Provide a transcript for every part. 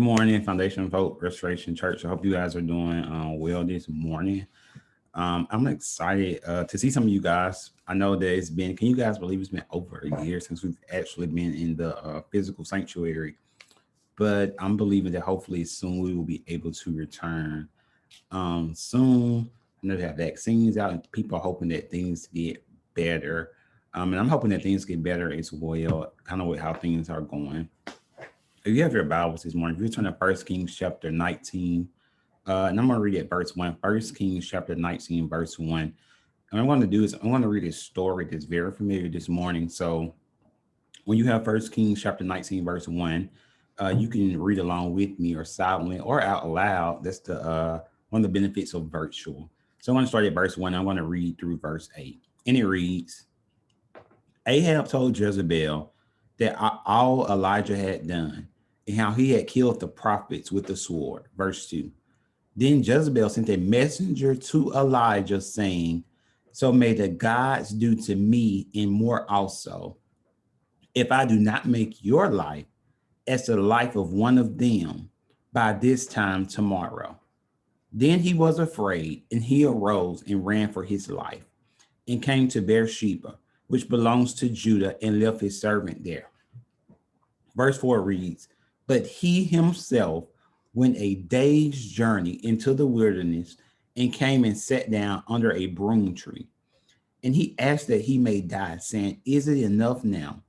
Good morning, Foundation Vote Restoration Church. I hope you guys are doing well this morning. I'm excited to see some of you guys. I know that it's been, can you guys believe it's been over a year since we've actually been in the physical sanctuary? But I'm believing that hopefully soon we will be able to return soon. I know they have vaccines out and people are hoping that things get better. And I'm hoping that things get better as well, kind of with how things are going. If you have your Bibles this morning, if you turn to 1 Kings chapter 19, and I'm going to read it verse 1. 1 Kings chapter 19, verse 1. And what I'm going to do is I'm going to read a story that's very familiar this morning. So when you have 1 Kings chapter 19, verse 1, you can read along with me or silently or out loud. That's the one of the benefits of virtual. So I'm going to start at verse 1. I'm going to read through verse 8. And it reads, Ahab told Jezebel that all Elijah had done and how he had killed the prophets with the sword. Verse 2. Then Jezebel sent a messenger to Elijah saying, so may the gods do to me and more also, if I do not make your life as the life of one of them by this time tomorrow. Then he was afraid, and he arose and ran for his life and came to Beersheba, which belongs to Judah, and left his servant there. Verse 4 reads, but he himself went a day's journey into the wilderness and came and sat down under a broom tree. And he asked that he may die, saying, is it enough now?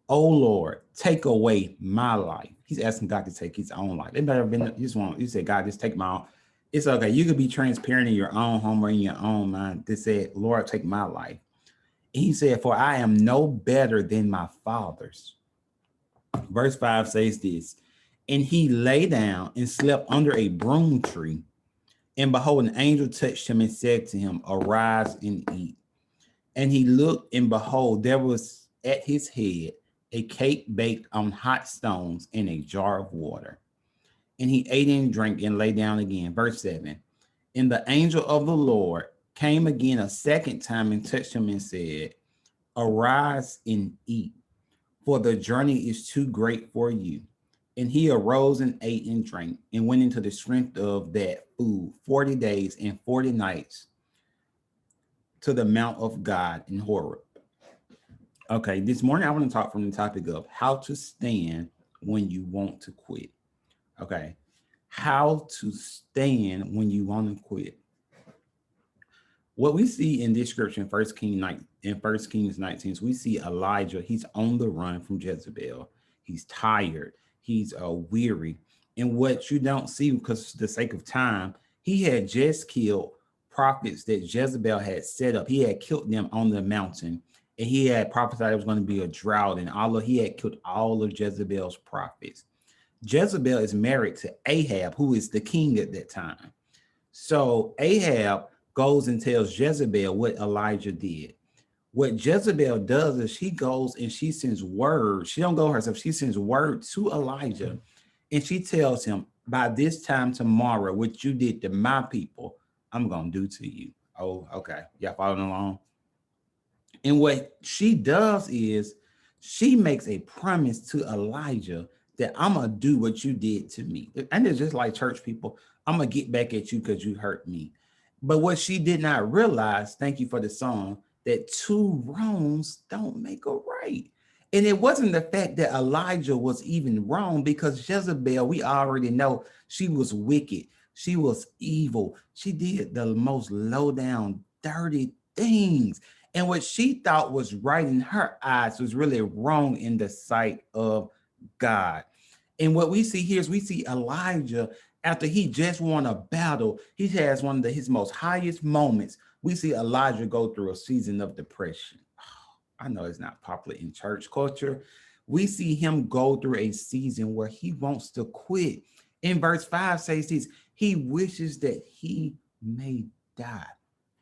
O Lord, take away my life. He's asking God to take his own life. It better have been, you said, God, just take my own. It's okay. You could be transparent in your own home or in your own mind. They said, Lord, take my life. And he said, for I am no better than my fathers. Verse 5 says this, and he lay down and slept under a broom tree. And behold, an angel touched him and said to him, arise and eat. And he looked, and behold, there was at his head a cake baked on hot stones and a jar of water. And he ate and drank and lay down again. Verse 7, and the angel of the Lord came again a second time and touched him and said, arise and eat, for the journey is too great for you. And he arose and ate and drank and went into the strength of that food 40 days and 40 nights to the mount of God in Horeb. Okay, this morning I want to talk from the topic of how to stand when you want to quit. Okay, how to stand when you want to quit. What we see in this scripture in 1 Kings 19, we see Elijah. He's on the run from Jezebel. He's tired. He's weary. And what you don't see, because for the sake of time, he had just killed prophets that Jezebel had set up. He had killed them on the mountain. And he had prophesied there was going to be a drought, and he had killed all of Jezebel's prophets. Jezebel is married to Ahab, who is the king at that time. So Ahab goes and tells Jezebel what Elijah did. What Jezebel does is she goes and she sends word. She don't go herself. She sends word to Elijah, and she tells him, by this time tomorrow, what you did to my people, I'm going to do to you. Oh, okay. Y'all following along? And what she does is she makes a promise to Elijah that I'm going to do what you did to me. And it's just like church people. I'm going to get back at you because you hurt me. But what she did not realize, thank you for the song, that two wrongs don't make a right. And it wasn't the fact that Elijah was even wrong, because Jezebel, we already know she was wicked. She was evil. She did the most low down, dirty things. And what she thought was right in her eyes was really wrong in the sight of God. And what we see here is we see Elijah, after he just won a battle, he has one of his most highest moments. We see Elijah go through a season of depression. I know it's not popular in church culture. We see him go through a season where he wants to quit. In verse 5 says this, he wishes that he may die.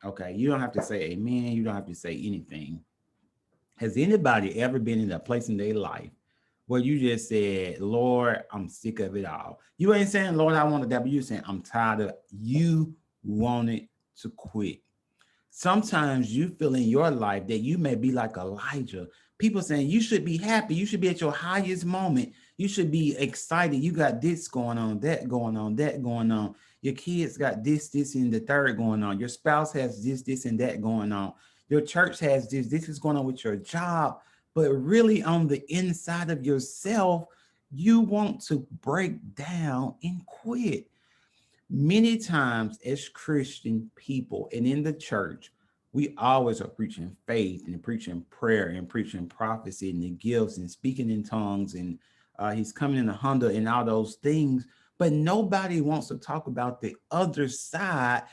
Okay, you don't have to say amen. You don't have to say anything. Has anybody ever been in a place in their life where you just said, Lord, I'm sick of it all? You ain't saying, Lord, I want to die, but you're saying, I'm tired of it. You wanted to quit. Sometimes you feel in your life that you may be like Elijah. People saying you should be happy. You should be at your highest moment. You should be excited. You got this going on, that going on, that going on. Your kids got this, and the third going on. Your spouse has this, and that going on. Your church has this is going on with your job. But really, on the inside of yourself, you want to break down and quit. Many times, as Christian people and in the church, we always are preaching faith and preaching prayer and preaching prophecy and the gifts and speaking in tongues and he's coming in a Honda and all those things. But nobody wants to talk about the other side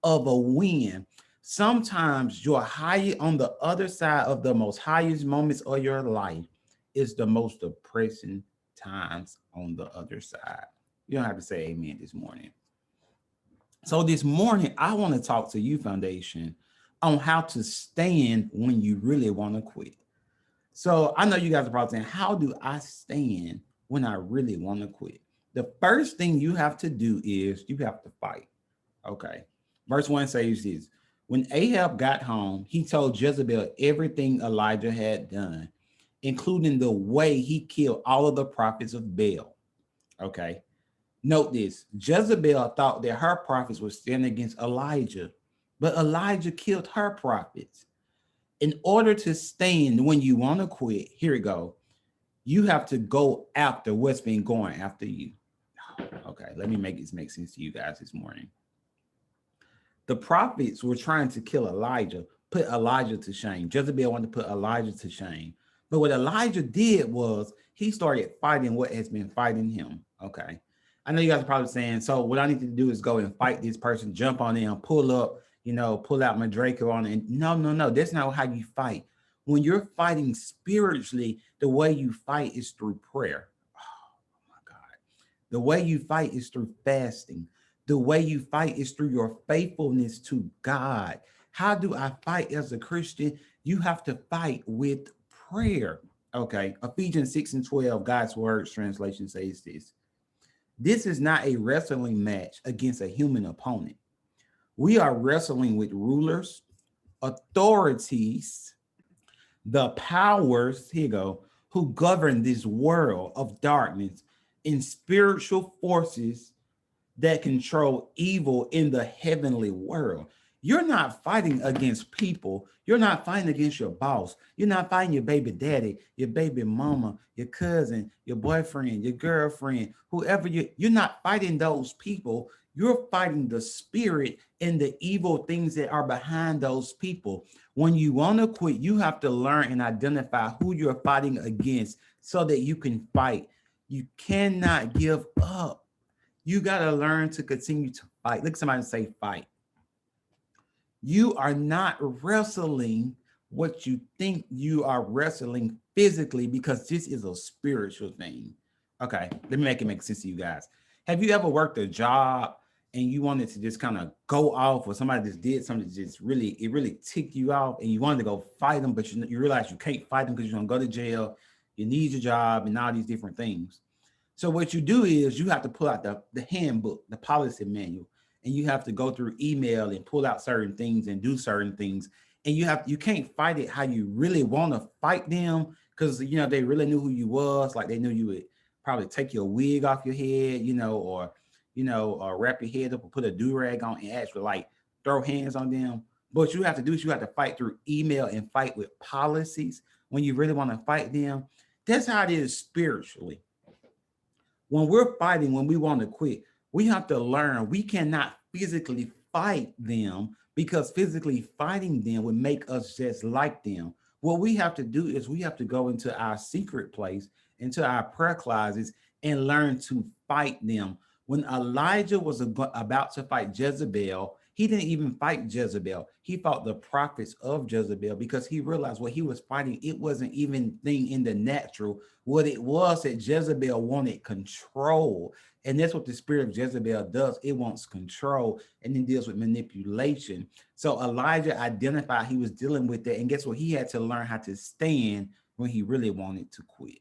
of a win. Sometimes you're high on the other side of the most highest moments of your life is the most depressing times on the other side. You don't have to say amen this morning. So this morning, I want to talk to you, Foundation, on how to stand when you really want to quit. So I know you guys are probably saying, how do I stand when I really want to quit? The first thing you have to do is you have to fight. Okay. Verse 1 says this. When Ahab got home, he told Jezebel everything Elijah had done, including the way he killed all of the prophets of Baal. Okay. Note this, Jezebel thought that her prophets would stand against Elijah, but Elijah killed her prophets. In order to stand when you want to quit, here we go, you have to go after what's been going after you. Okay, let me make this make sense to you guys this morning. The prophets were trying to kill Elijah, put Elijah to shame. Jezebel wanted to put Elijah to shame. But what Elijah did was he started fighting what has been fighting him. Okay. I know you guys are probably saying, so what I need to do is go and fight this person, jump on them, pull up, pull out my Draco on it. No. That's not how you fight. When you're fighting spiritually, the way you fight is through prayer. Oh my God. The way you fight is through fasting. The way you fight is through your faithfulness to God. How do I fight as a Christian? You have to fight with prayer. Okay. Ephesians 6:12, God's Word translation says this. This is not a wrestling match against a human opponent. We are wrestling with rulers, authorities, the powers, here you go, who govern this world of darkness, and spiritual forces that control evil in the heavenly world. You're not fighting against people. You're not fighting against your boss. You're not fighting your baby daddy, your baby mama, your cousin, your boyfriend, your girlfriend, whoever you're not fighting those people. You're fighting the spirit and the evil things that are behind those people. When you want to quit, you have to learn and identify who you're fighting against so that you can fight. You cannot give up. You got to learn to continue to fight. Look at somebody say fight. You are not wrestling what you think you are wrestling physically, because this is a spiritual thing. Okay, let me make it make sense to you guys. Have you ever worked a job and you wanted to just kind of go off, or somebody just did something that just really ticked you off, and you wanted to go fight them, but you realize you can't fight them because you're going to go to jail, you need your job, and all these different things. So what you do is you have to pull out the handbook, the policy manual, and you have to go through email and pull out certain things and do certain things. And you can't fight it how you really want to fight them, because they really knew who you was. Like they knew you would probably take your wig off your head, or wrap your head up or put a do-rag on and actually like throw hands on them. But what you have to do is you have to fight through email and fight with policies when you really want to fight them. That's how it is spiritually. When we're fighting, when we want to quit, we have to learn we cannot physically fight them, because physically fighting them would make us just like them. What we have to do is we have to go into our secret place, into our prayer closets, and learn to fight them. When Elijah was about to fight Jezebel, he didn't even fight Jezebel. He fought the prophets of Jezebel, because he realized what he was fighting, it wasn't even thing in the natural. What it was that Jezebel wanted control. And that's what the spirit of Jezebel does. It wants control, and it deals with manipulation. So Elijah identified he was dealing with that. And guess what? He had to learn how to stand when he really wanted to quit.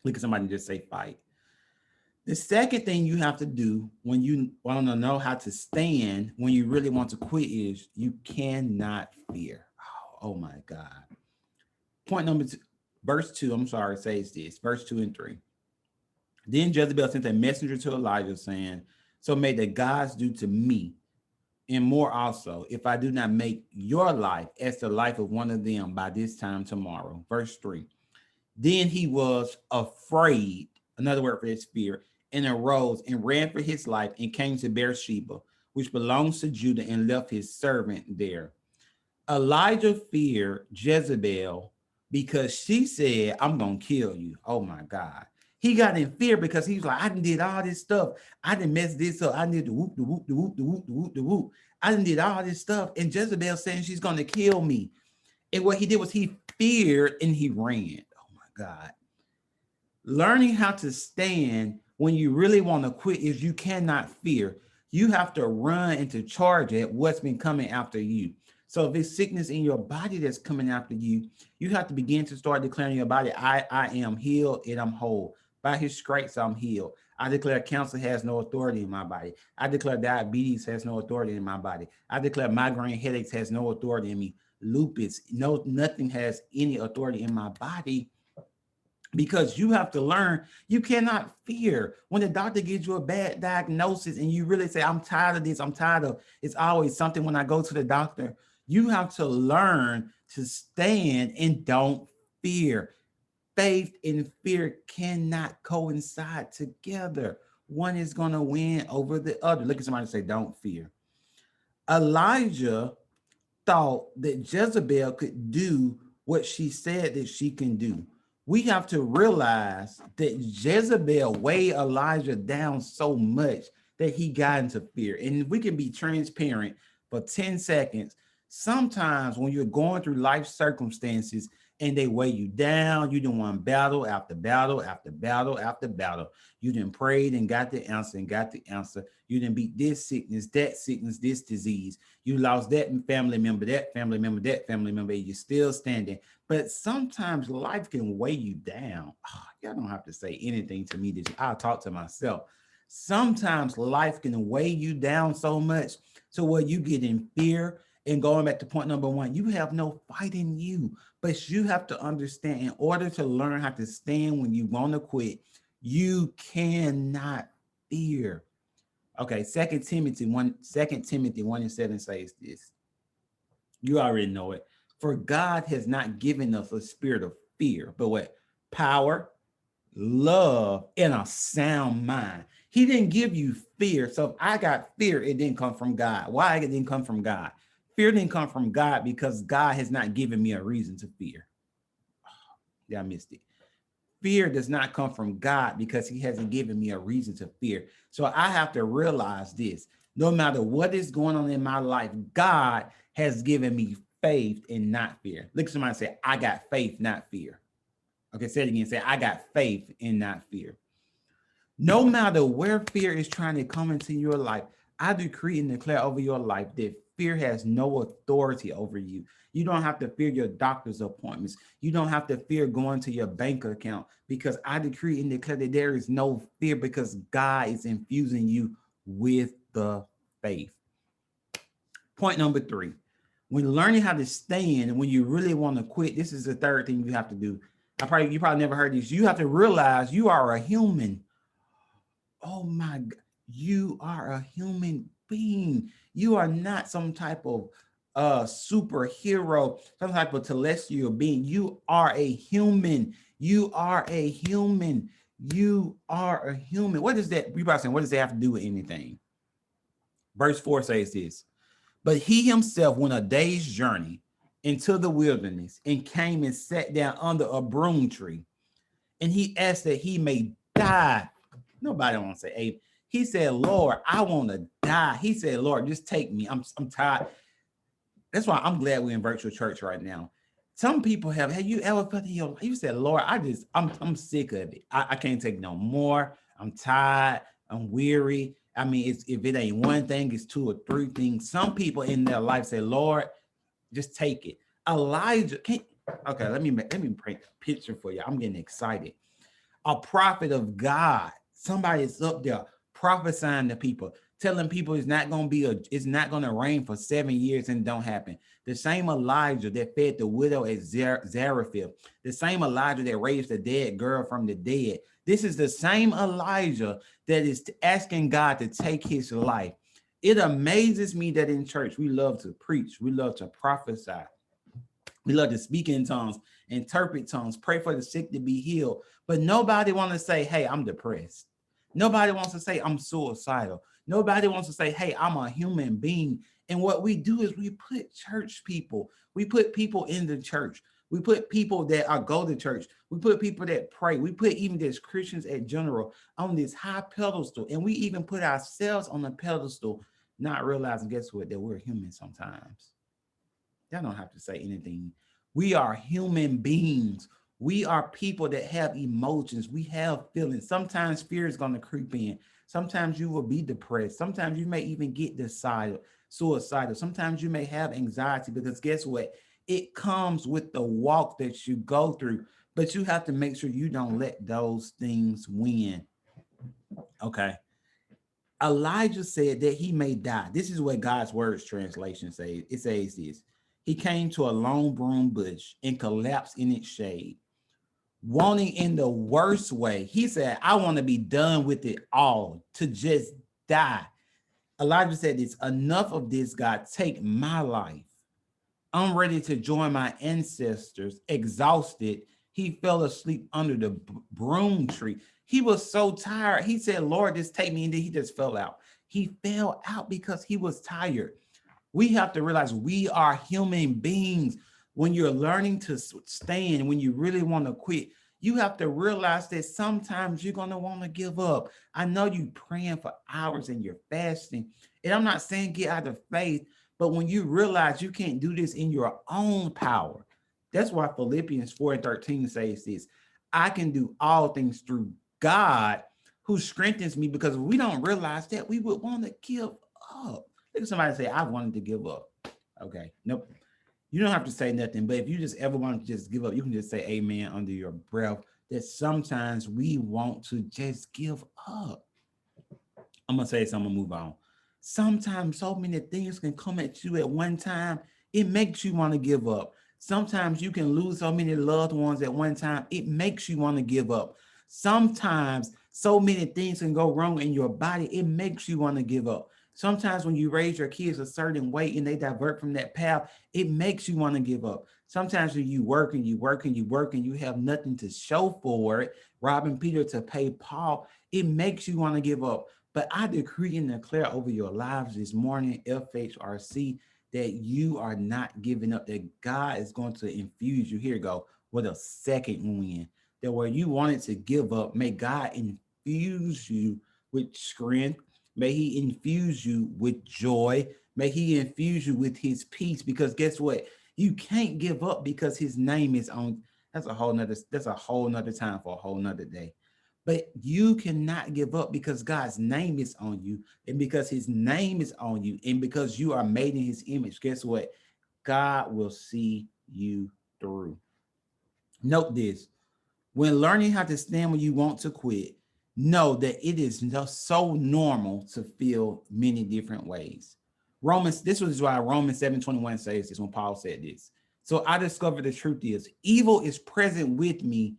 Look at somebody just say fight. The second thing you have to do when you want to know how to stand when you really want to quit is you cannot fear. Oh my God. Point number 2, verse 2, says this, verse 2 and 3. Then Jezebel sent a messenger to Elijah saying, so may the gods do to me and more also, if I do not make your life as the life of one of them by this time tomorrow. Verse 3. Then he was afraid, another word for his fear, and arose and ran for his life and came to Beersheba, which belongs to Judah, and left his servant there. Elijah feared Jezebel because she said, I'm going to kill you. Oh my God. He got in fear because he was like, I done did all this stuff. I done messed this up. I did the whoop, the whoop, the whoop, the whoop, the whoop, the whoop. I done did all this stuff. And Jezebel saying she's going to kill me. And what he did was he feared and he ran. Oh my God. Learning how to stand when you really want to quit is you cannot fear. You have to run and to charge at what's been coming after you. So if it's sickness in your body that's coming after you, you have to begin to start declaring your body, I am healed and I'm whole. By his stripes, I'm healed. I declare cancer has no authority in my body. I declare diabetes has no authority in my body. I declare migraine headaches has no authority in me. Lupus, no, nothing has any authority in my body. Because you have to learn, you cannot fear. When the doctor gives you a bad diagnosis and you really say, I'm tired of this, I'm tired of, it's always something when I go to the doctor. You have to learn to stand and don't fear. Faith and fear cannot coincide together. One is going to win over the other. Look at somebody and say, don't fear. Elijah thought that Jezebel could do what she said that she can do. We have to realize that Jezebel weighed Elijah down so much that he got into fear. And we can be transparent for 10 seconds. Sometimes when you're going through life circumstances and they weigh you down, you done won battle after battle after battle after battle. You done prayed and got the answer and got the answer. You done beat this sickness, this disease. You lost that family member, that family member, that family member. You're still standing. But sometimes life can weigh you down. Oh, y'all don't have to say anything to me. I'll talk to myself. Sometimes life can weigh you down so much to where you get in fear. And going back to point number one, you have no fight in you, but you have to understand in order to learn how to stand when you want to quit, you cannot fear. Okay, 2 Timothy 1:7 says this. You already know it. For God has not given us a spirit of fear, but what? Power, love, and a sound mind. He didn't give you fear. So if I got fear, it didn't come from God. Why it didn't come from God? Fear didn't come from God because God has not given me a reason to fear. Oh, yeah, I missed it. Fear does not come from God because he hasn't given me a reason to fear. So I have to realize this. No matter what is going on in my life, God has given me faith and not fear. Look at somebody say, I got faith, not fear. Okay, say it again. Say, I got faith and not fear. No matter where fear is trying to come into your life, I decree and declare over your life that fear has no authority over you. You don't have to fear your doctor's appointments. You don't have to fear going to your bank account because I decree and declare that there is no fear because God is infusing you with the faith. Point number 3. When learning how to stand and when you really want to quit, this is the third thing you have to do. You probably never heard this. You have to realize you are a human. Oh my God, you are a human being. You are not some type of superhero, some type of celestial being. You are a human. You are a human. You are a human. What is that? We probably saying, what does that have to do with anything? Verse 4 says this. But he himself went a day's journey into the wilderness and came and sat down under a broom tree. And he asked that he may die. Nobody wants to say, hey, he said, Lord, I want to die. He said, Lord, just take me. I'm tired. That's why I'm glad we're in virtual church right now. Some people have you ever felt in your life? You said, Lord, I'm sick of it. I can't take no more. I'm tired. I'm weary. I mean, if it ain't one thing, it's 2 or 3 things. Some people in their life say, Lord, just take it. Elijah, okay, let me paint a picture for you. I'm getting excited. A prophet of God, somebody is up there prophesying to people, telling people it's not going to rain for 7 years and don't happen. The same Elijah that fed the widow at Zarephath, the same Elijah that raised the dead girl from the dead. This is the same Elijah that is asking God to take his life. It amazes me that in church, we love to preach. We love to prophesy. We love to speak in tongues, interpret tongues, pray for the sick to be healed. But nobody wants to say, hey, I'm depressed. Nobody wants to say I'm suicidal. Nobody wants to say, hey, I'm a human being. And what we do is we put church people, we put people in the church. We put people that are go to church. We put people that pray. We put even this Christians in general on this high pedestal. And we even put ourselves on the pedestal, not realizing, guess what, that we're human sometimes. Y'all don't have to say anything. We are human beings. We are people that have emotions. We have feelings. Sometimes fear is going to creep in. Sometimes you will be depressed. Sometimes you may even get suicidal. Sometimes you may have anxiety because guess what? It comes with the walk that you go through, but you have to make sure you don't let those things win. Okay. Elijah said that he may die. This is what God's words translation says. It says this. He came to a long broom bush and collapsed in its shade, wanting in the worst way. He said, I want to be done with it all, to just die. Elijah said this, enough of this, God, take my life. I'm ready to join my ancestors. Exhausted, he fell asleep under the broom tree. He was so tired. He said, Lord, just take me. And then he just fell out. He fell out because he was tired. We have to realize we are human beings. When you're learning to stand, when you really want to quit, you have to realize that sometimes you're going to want to give up. I know you're praying for hours and you're fasting. And I'm not saying get out of faith, but when you realize you can't do this in your own power, that's why Philippians 4:13 says this, I can do all things through God who strengthens me, because if we don't realize that, we would want to give up. Look at somebody say, I wanted to give up. Okay, nope. You don't have to say nothing, but if you just ever want to just give up, you can just say amen under your breath, that sometimes we want to just give up. I'm going to say something, move on. Sometimes so many things can come at you at one time. It makes you want to give up. Sometimes you can lose so many loved ones at one time. It makes you want to give up. Sometimes so many things can go wrong in your body. It makes you want to give up. Sometimes when you raise your kids a certain way and they divert from that path, it makes you want to give up. Sometimes when you work and you have nothing to show for it, robbing Peter to pay Paul, it makes you want to give up. But I decree and declare over your lives this morning, FHRC, that you are not giving up, that God is going to infuse you, here you go, with a second wind, that where you wanted to give up, may God infuse you with strength. May he infuse you with joy. May he infuse you with his peace, because guess what? You can't give up because his name is on. That's a whole nother time for a whole nother day. But you cannot give up because God's name is on you, and because his name is on you, and because you are made in his image. Guess what? God will see you through. Note this. When learning how to stand when you want to quit, know that it is just so normal to feel many different ways. This was why Romans 7:21 says this when Paul said this. So I discovered the truth is evil is present with me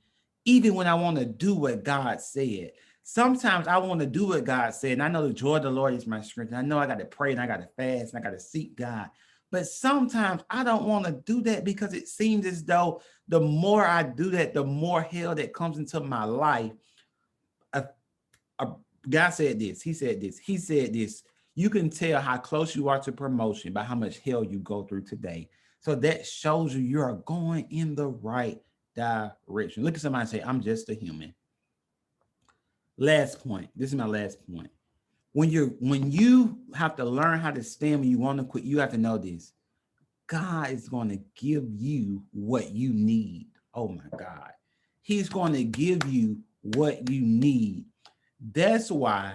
even when I want to do what God said. Sometimes I want to do what God said, and I know the joy of the Lord is my strength. And I know I got to pray and I got to fast and I got to seek God. But sometimes I don't want to do that because it seems as though the more I do that, the more hell that comes into my life. A guy said this. He said this. You can tell how close you are to promotion by how much hell you go through today. So that shows you are going in the right direction. Look at somebody and say, I'm just a human. Last point. This is my last point. When you have to learn how to stand when you want to quit, you have to know this. God is going to give you what you need. Oh my God. He's going to give you what you need. That's why,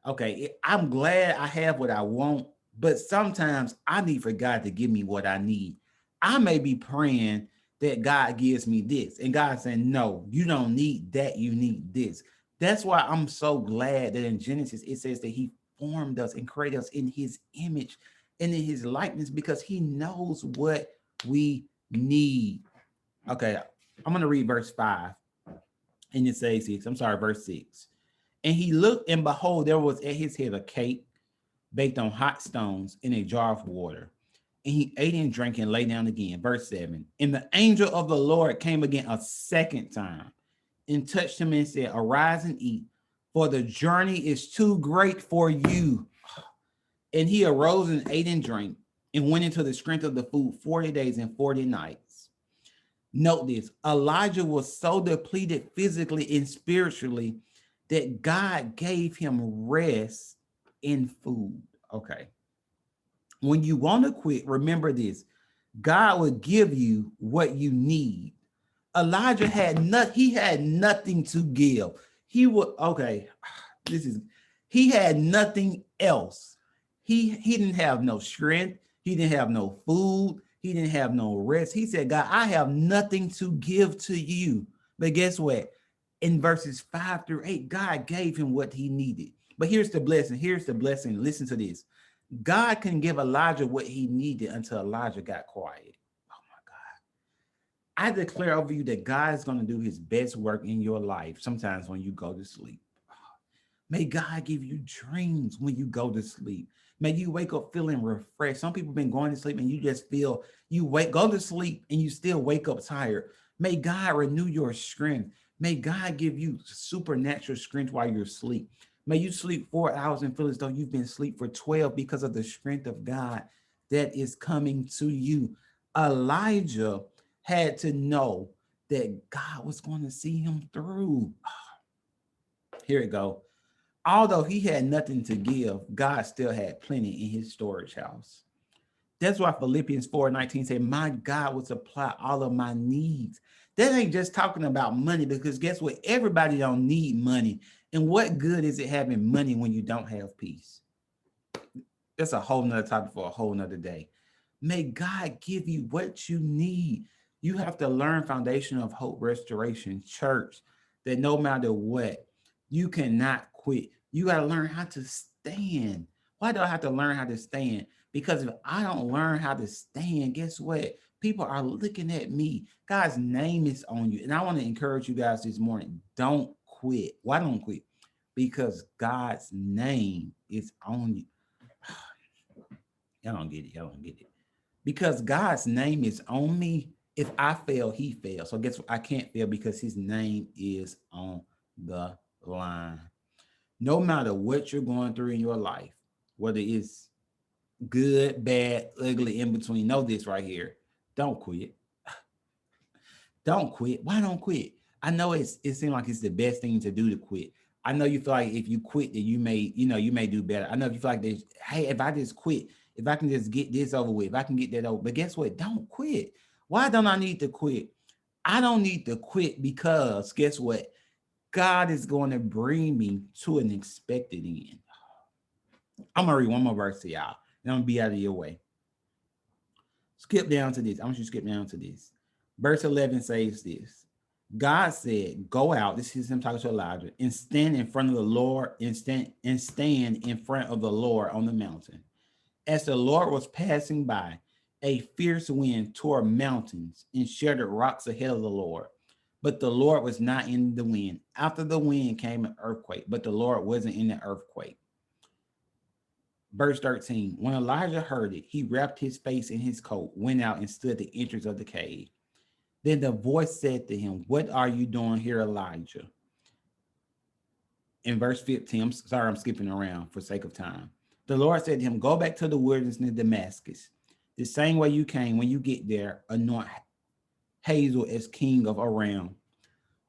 okay, I'm glad I have what I want, but sometimes I need for God to give me what I need. I may be praying that God gives me this, and God saying, no, you don't need that, you need this. That's why I'm so glad that in Genesis, it says that he formed us and created us in his image and in his likeness, because he knows what we need. Okay, I'm going to read verse 5. And it says this, I'm sorry, verse 6. And he looked, and behold, there was at his head a cake baked on hot stones in a jar of water. And he ate and drank and lay down again. Verse 7. And the angel of the Lord came again a second time and touched him and said, arise and eat, for the journey is too great for you. And he arose and ate and drank and went into the strength of the food 40 days and 40 nights. Note this, Elijah was so depleted physically and spiritually that God gave him rest in food. Okay. When you want to quit, remember this, God will give you what you need. Elijah had he had nothing to give. He had nothing else. He didn't have no strength. He didn't have no food. He didn't have no rest. He said, God, I have nothing to give to you. But guess what? In verses 5-8, God gave him what he needed. But here's the blessing. Here's the blessing. Listen to this. God couldn't give Elijah what he needed until Elijah got quiet. Oh my God. I declare over you that God is going to do his best work in your life sometimes when you go to sleep. May God give you dreams when you go to sleep. May you wake up feeling refreshed. Some people have been going to sleep and you just feel, go to sleep and you still wake up tired. May God renew your strength. May God give you supernatural strength while you're asleep. May you sleep 4 hours and feel as though you've been asleep for 12 because of the strength of God that is coming to you. Elijah had to know that God was going to see him through. Here we go. Although he had nothing to give, God still had plenty in his storage house. That's why Philippians 4:19 said, my God will supply all of my needs. That ain't just talking about money, because guess what? Everybody don't need money. And what good is it having money when you don't have peace? That's a whole nother topic for a whole nother day. May God give you what you need. You have to learn Foundation of Hope Restoration Church that no matter what, you cannot quit. You got to learn how to stand. Why do I have to learn how to stand? Because if I don't learn how to stand, guess what? People are looking at me. God's name is on you. And I want to encourage you guys this morning. Don't quit. Why don't quit? Because God's name is on you. Y'all don't get it. Y'all don't get it. Because God's name is on me. If I fail, he fails. So guess what? I can't fail because his name is on the line. No matter what you're going through in your life, whether it's good, bad, ugly, in between, know this right here. Don't quit. Don't quit. Why don't quit? I know it seems like it's the best thing to do to quit. I know you feel like if you quit that you may do better. I know if you feel like this, hey, if I just quit, if I can just get this over with, if I can get that over. But guess what? Don't quit. Why don't I need to quit? I don't need to quit because guess what? God is going to bring me to an expected end. I'm going to read one more verse to y'all, and I'm going to be out of your way. Skip down to this. I want you to skip down to this. Verse 11 says this. God said, go out. This is him talking to Elijah, and stand in front of the Lord, and stand in front of the Lord on the mountain. As the Lord was passing by, a fierce wind tore mountains and shattered rocks ahead of the Lord. But the Lord was not in the wind. After the wind came an earthquake, but the Lord wasn't in the earthquake. Verse 13, when Elijah heard it, he wrapped his face in his coat, went out and stood at the entrance of the cave. Then the voice said to him, what are you doing here, Elijah? In verse 15, I'm skipping around for sake of time. The Lord said to him, go back to the wilderness near Damascus. The same way you came, when you get there, anoint Hazael as king of Aram.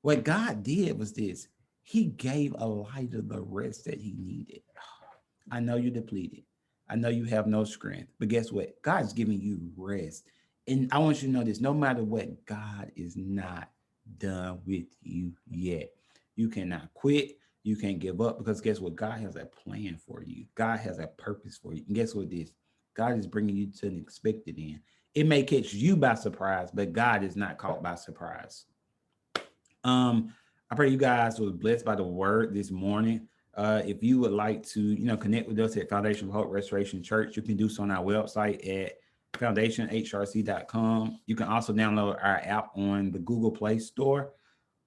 What God did was this. He gave Elijah the rest that he needed. I know you're depleted. I know you have no strength. But guess what? God's giving you rest. And I want you to know this. No matter what, God is not done with you yet. You cannot quit. You can't give up because guess what? God has a plan for you. God has a purpose for you. And guess what this? God is bringing you to an expected end. It may catch you by surprise, but God is not caught by surprise. I pray you guys was blessed by the word this morning. If you would like to, connect with us at Foundation of Hope Restoration Church, you can do so on our website at foundationhrc.com. You can also download our app on the Google Play Store.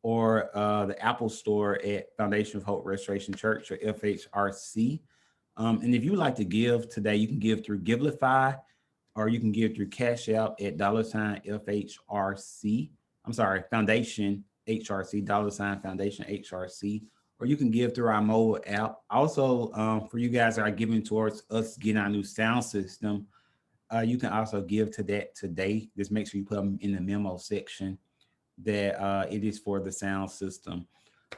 or the Apple Store at Foundation of Hope Restoration Church, or FHRC. And if you would like to give today, you can give through Givelify, or you can give through Cash App at $FHRC. I'm sorry, Foundation HRC, $Foundation HRC, or you can give through our mobile app. Also, for you guys that are giving towards us getting our new sound system, you can also give to that today. Just make sure you put them in the memo section that it is for the sound system.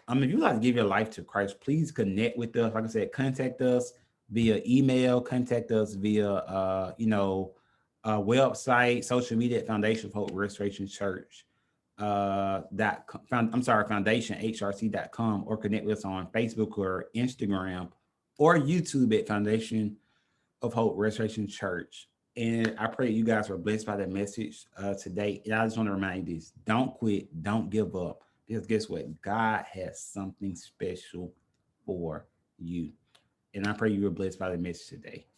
If you like to give your life to Christ, please connect with us. Like I said, contact us via email, contact us via website, social media at Foundation of Hope Restoration Church. foundationhrc.com, or connect with us on Facebook or Instagram or YouTube at Foundation of Hope Restoration Church. And I pray you guys are blessed by that message today. And I just want to remind you this: don't quit, don't give up. Because guess what? God has something special for you. And I pray you were blessed by the message today.